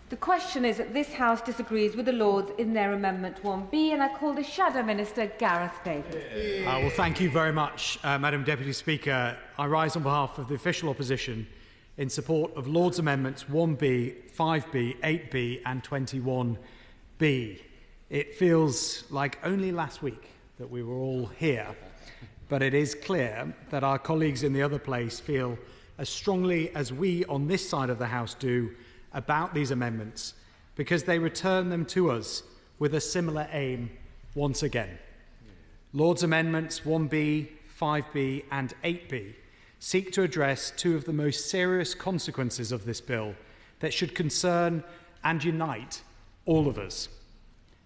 The question is that this House disagrees with the Lords in their Amendment 1B, and I call the Shadow Minister, Gareth Davis. Well, thank you very much, Madam Deputy Speaker. I rise on behalf of the official opposition in support of Lords Amendments 1B, 5B, 8B and 21B. It feels like only last week that we were all here, but it is clear that our colleagues in the other place feel as strongly as we on this side of the House do about these amendments, because they return them to us with a similar aim once again. Lords Amendments 1B, 5B and 8B seek to address two of the most serious consequences of this bill that should concern and unite all of us.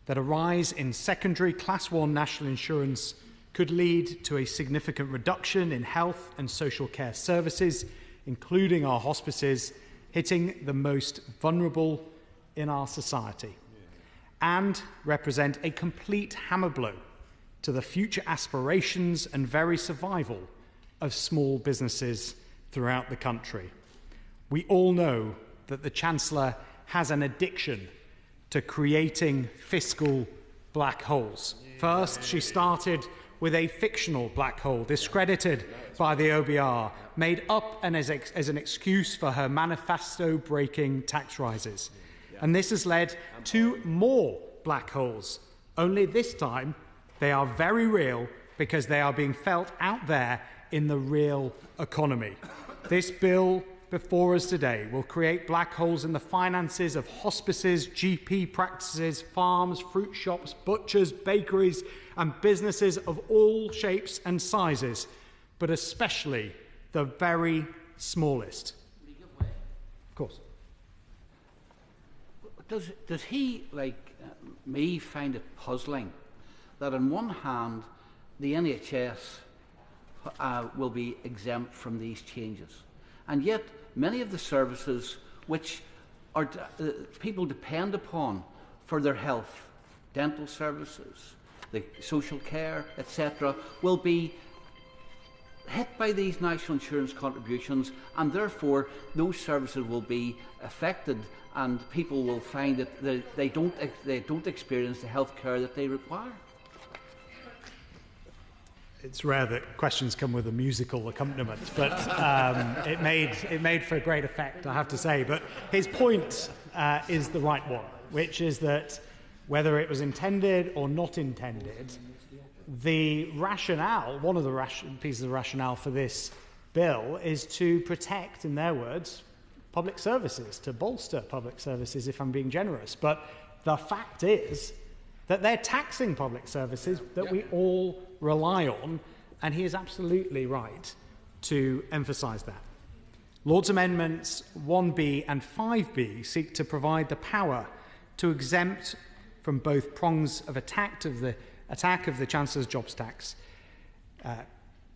That a rise in secondary Class 1 national insurance could lead to a significant reduction in health and social care services, including our hospices, hitting the most vulnerable in our society, and represent a complete hammer blow to the future aspirations and very survival of small businesses throughout the country. We all know that the Chancellor has an addiction to creating fiscal black holes. First, she started with a fictional black hole discredited by the OBR, made up as an excuse for her manifesto-breaking tax rises. And this has led to more black holes. Only this time, they are very real because they are being felt out there in the real economy. This bill before us today will create black holes in the finances of hospices, GP practices, farms, fruit shops, butchers, bakeries, and businesses of all shapes and sizes, but especially the very smallest. Of course. Does he, like me, find it puzzling that on one hand the NHS will be exempt from these changes, and yet many of the services which are people depend upon for their health, dental services, the social care, etc., will be hit by these national insurance contributions, and therefore those services will be affected, and people will find that they don't experience the health care that they require? It's rare that questions come with a musical accompaniment, but it made for a great effect, I have to say. But his point is the right one, which is that whether it was intended or not intended, the rationale, one of the pieces of rationale for this bill is to protect, in their words, public services, to bolster public services, if I'm being generous. But the fact is that they're taxing public services that we all rely on, and he is absolutely right to emphasise that. Lords Amendments 1B and 5B seek to provide the power to exempt from both prongs of attack of the Chancellor's jobs tax.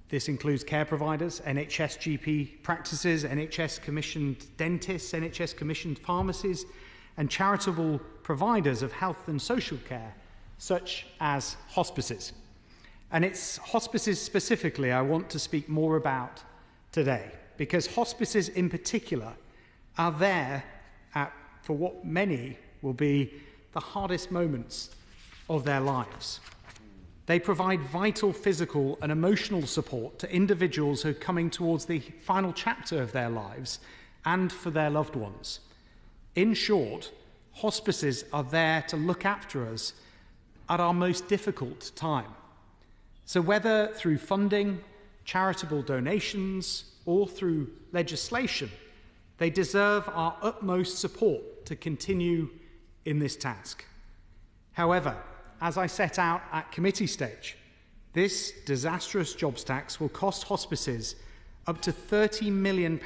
This includes care providers, NHS GP practices, NHS commissioned dentists, NHS commissioned pharmacies, and charitable providers of health and social care, such as hospices. And it's hospices specifically I want to speak more about today, because hospices in particular are there for what many will be the hardest moments of their lives. They provide vital physical and emotional support to individuals who are coming towards the final chapter of their lives and for their loved ones. In short, hospices are there to look after us at our most difficult time. So whether through funding, charitable donations, or through legislation, they deserve our utmost support to continue in this task. However, as I set out at committee stage, this disastrous jobs tax will cost hospices up to £30 million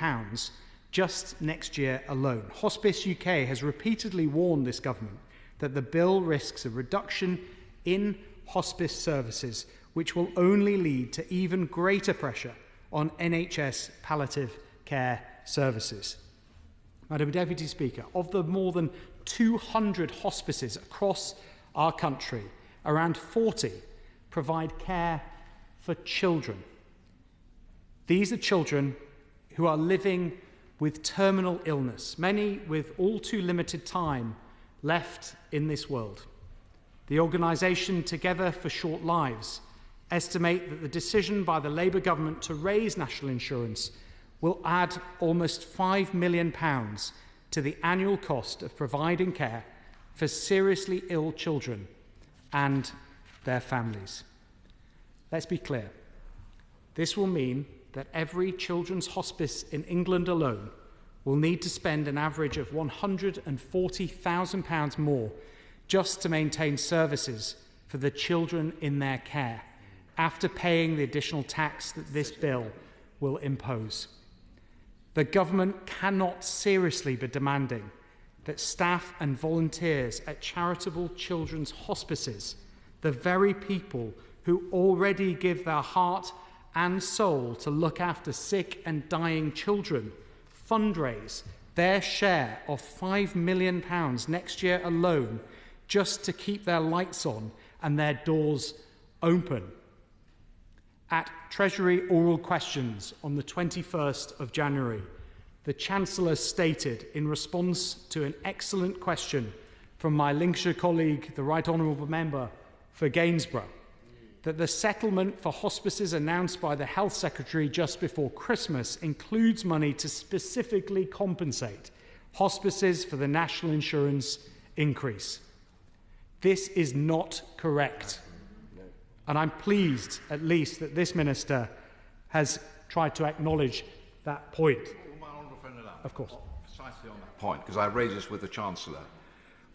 just next year alone. Hospice UK has repeatedly warned this government that the bill risks a reduction in hospice services, which will only lead to even greater pressure on NHS palliative care services. Madam Deputy Speaker, of the more than 200 hospices across our country, around 40 provide care for children. These are children who are living with terminal illness, many with all too limited time left in this world. The organisation Together for Short Lives estimate that the decision by the Labour government to raise national insurance will add almost £5 million to the annual cost of providing care for seriously ill children and their families. Let's be clear. This will mean that every children's hospice in England alone will need to spend an average of £140,000 more just to maintain services for the children in their care, after paying the additional tax that this bill will impose. The government cannot seriously be demanding that staff and volunteers at charitable children's hospices, the very people who already give their heart and soul to look after sick and dying children, fundraise their share of £5 million next year alone just to keep their lights on and their doors open. At Treasury oral questions on the 21st of January, the Chancellor stated in response to an excellent question from my Lincolnshire colleague, the Right Honourable Member for Gainsborough, that the settlement for hospices announced by the Health Secretary just before Christmas includes money to specifically compensate hospices for the national insurance increase. This is not correct. And I'm pleased, at least, that this Minister has tried to acknowledge that point. Of course. Precisely on that point, because I raised this with the Chancellor.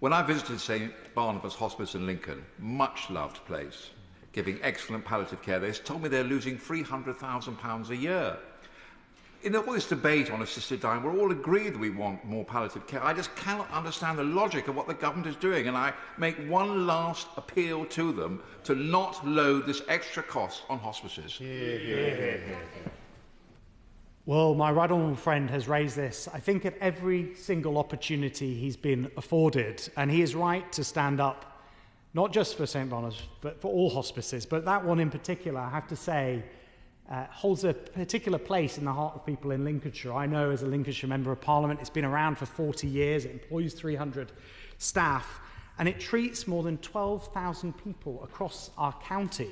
When I visited St Barnabas Hospice in Lincoln, much loved place, giving excellent palliative care, they told me they're losing £300,000 a year. In all this debate on assisted dying, we're all agreed that we want more palliative care. I just cannot understand the logic of what the government is doing, and I make one last appeal to them to not load this extra cost on hospices. Well, my right honourable friend has raised this, I think, at every single opportunity he's been afforded, and he is right to stand up, not just for St Barnabas, but for all hospices. But that one in particular, I have to say, holds a particular place in the heart of people in Lincolnshire. I know as a Lincolnshire Member of Parliament, it's been around for 40 years, it employs 300 staff, and it treats more than 12,000 people across our county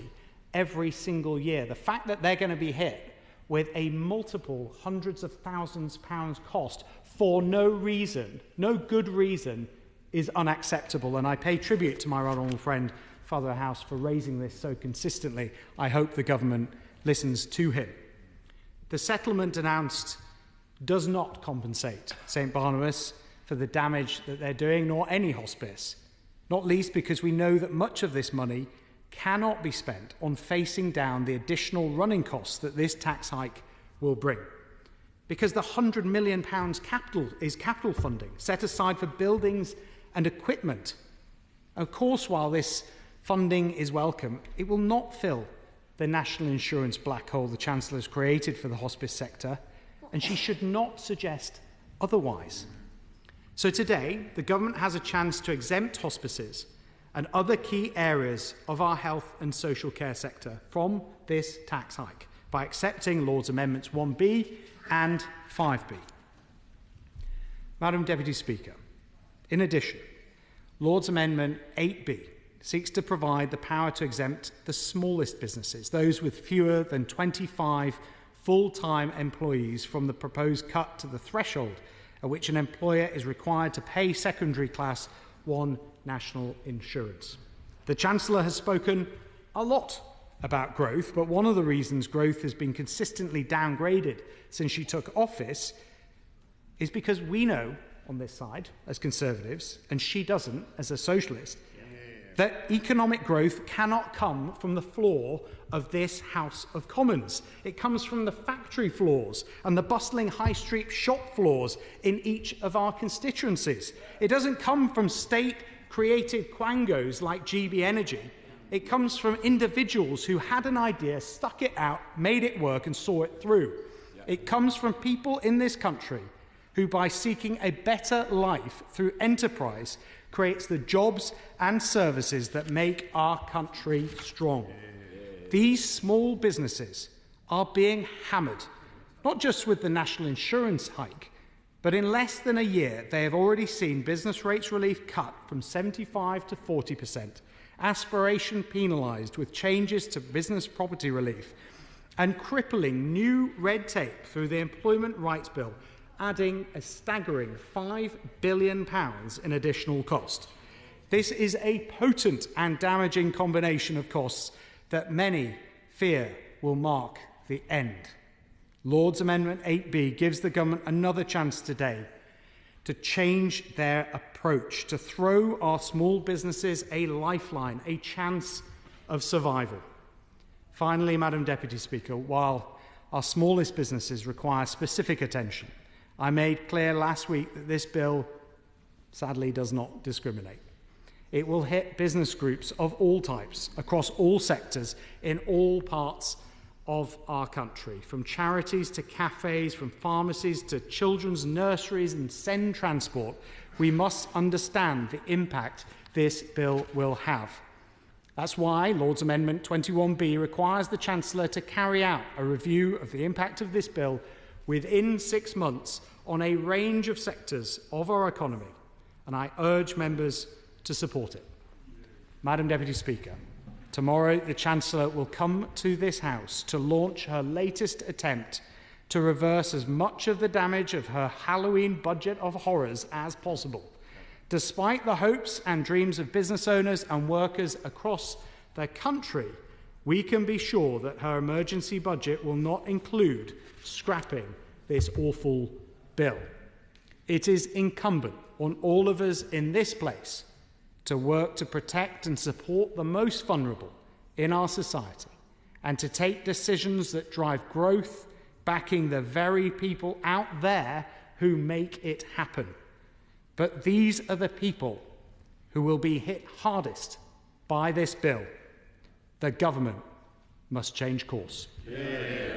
every single year. The fact that they're going to be hit with a multiple hundreds of thousands pounds cost for no reason, no good reason, is unacceptable. And I pay tribute to my right honourable friend, Father of the House, for raising this so consistently. I hope the government listens to him. The settlement announced does not compensate St Barnabas for the damage that they're doing, nor any hospice, not least because we know that much of this money cannot be spent on facing down the additional running costs that this tax hike will bring. Because the £100 million capital is capital funding set aside for buildings and equipment. Of course, while this funding is welcome, it will not fill the national insurance black hole the Chancellor has created for the hospice sector, and she should not suggest otherwise. So today, the government has a chance to exempt hospices and other key areas of our health and social care sector from this tax hike by accepting Lord's Amendments 1B and 5B. Madam Deputy Speaker, in addition, Lord's Amendment 8B seeks to provide the power to exempt the smallest businesses, those with fewer than 25 full-time employees, from the proposed cut to the threshold at which an employer is required to pay secondary class 1 national insurance. The Chancellor has spoken a lot about growth, but one of the reasons growth has been consistently downgraded since she took office is because we know on this side as Conservatives, and she doesn't as a socialist, that economic growth cannot come from the floor of this House of Commons. It comes from the factory floors and the bustling high street shop floors in each of our constituencies. It doesn't come from state-created quangos like GB Energy. It comes from individuals who had an idea, stuck it out, made it work and saw it through. It comes from people in this country who, by seeking a better life through enterprise, creates the jobs and services that make our country strong. These small businesses are being hammered, not just with the national insurance hike, But in less than a year, they have already seen business rates relief cut from 75% to 40%, aspiration penalised with changes to business property relief, and crippling new red tape through the Employment Rights Bill, adding a staggering £5 billion in additional cost. This is a potent and damaging combination of costs that many fear will mark the end. Lord's Amendment 8B gives the government another chance today to change their approach, to throw our small businesses a lifeline, a chance of survival. Finally, Madam Deputy Speaker, while our smallest businesses require specific attention, I made clear last week that this bill sadly does not discriminate. It will hit business groups of all types, across all sectors, in all parts of our country, from charities to cafes, from pharmacies to children's nurseries and send transport. We must understand the impact this bill will have. That's why Lord's Amendment 21B requires the Chancellor to carry out a review of the impact of this bill within 6 months on a range of sectors of our economy, and I urge members to support it. Madam Deputy Speaker, tomorrow the Chancellor will come to this House to launch her latest attempt to reverse as much of the damage of her Halloween budget of horrors as possible. Despite the hopes and dreams of business owners and workers across the country, we can be sure that her emergency budget will not include scrapping this awful bill. It is incumbent on all of us in this place to work to protect and support the most vulnerable in our society and to take decisions that drive growth, backing the very people out there who make it happen. But these are the people who will be hit hardest by this bill. The government must change course. Yeah.